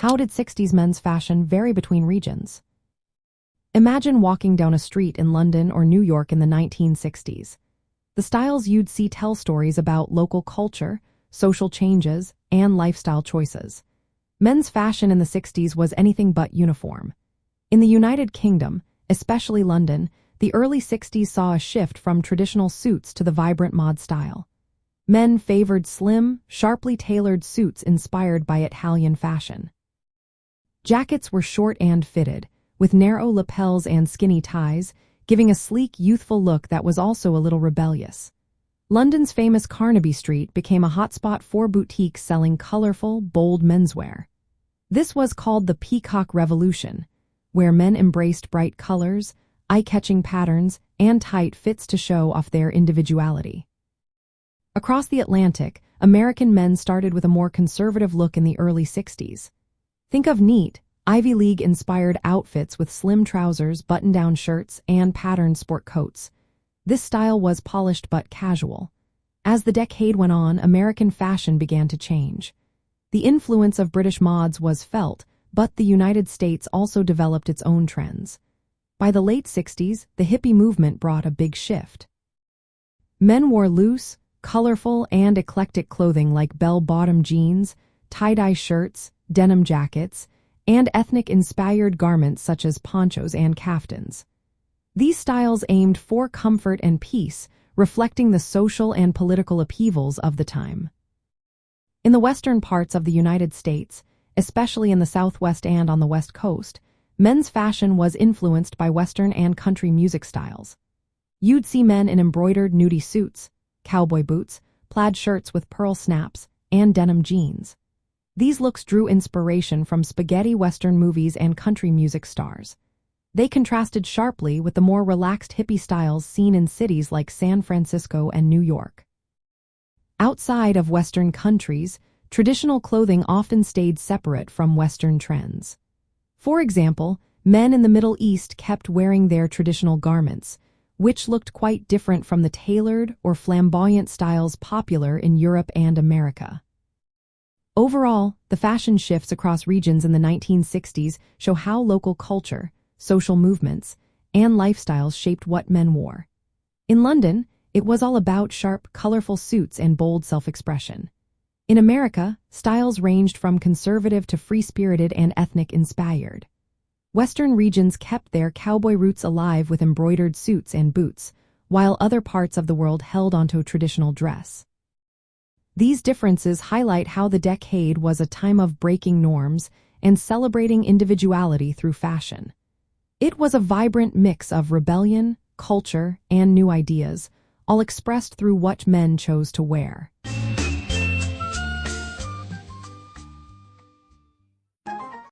How did 60s men's fashion vary between regions? Imagine walking down a street in London or New York in the 1960s. The styles you'd see tell stories about local culture, social changes, and lifestyle choices. Men's fashion in the 60s was anything but uniform. In the United Kingdom, especially London, the early 60s saw a shift from traditional suits to the vibrant mod style. Men favored slim, sharply tailored suits inspired by Italian fashion. Jackets were short and fitted, with narrow lapels and skinny ties, giving a sleek, youthful look that was also a little rebellious. London's famous Carnaby Street became a hotspot for boutiques selling colorful, bold menswear. This was called the Peacock Revolution, where men embraced bright colors, eye-catching patterns, and tight fits to show off their individuality. Across the Atlantic, American men started with a more conservative look in the early 60s. Think of neat, Ivy League-inspired outfits with slim trousers, button-down shirts, and patterned sport coats. This style was polished but casual. As the decade went on, American fashion began to change. The influence of British mods was felt, but the United States also developed its own trends. By the late 60s, the hippie movement brought a big shift. Men wore loose, colorful, and eclectic clothing like bell-bottom jeans, tie-dye shirts, denim jackets, and ethnic-inspired garments such as ponchos and kaftans. These styles aimed for comfort and peace, reflecting the social and political upheavals of the time. In the western parts of the United States, especially in the Southwest and on the West Coast, men's fashion was influenced by Western and country music styles. You'd see men in embroidered nudie suits, cowboy boots, plaid shirts with pearl snaps, and denim jeans. These looks drew inspiration from spaghetti Western movies and country music stars. They contrasted sharply with the more relaxed hippie styles seen in cities like San Francisco and New York. Outside of Western countries, traditional clothing often stayed separate from Western trends. For example, men in the Middle East kept wearing their traditional garments, which looked quite different from the tailored or flamboyant styles popular in Europe and America. Overall, the fashion shifts across regions in the 1960s show how local culture, social movements, and lifestyles shaped what men wore. In London, it was all about sharp, colorful suits and bold self-expression. In America, styles ranged from conservative to free-spirited and ethnic-inspired. Western regions kept their cowboy roots alive with embroidered suits and boots, while other parts of the world held onto traditional dress. These differences highlight how the decade was a time of breaking norms and celebrating individuality through fashion. It was a vibrant mix of rebellion, culture, and new ideas, all expressed through what men chose to wear.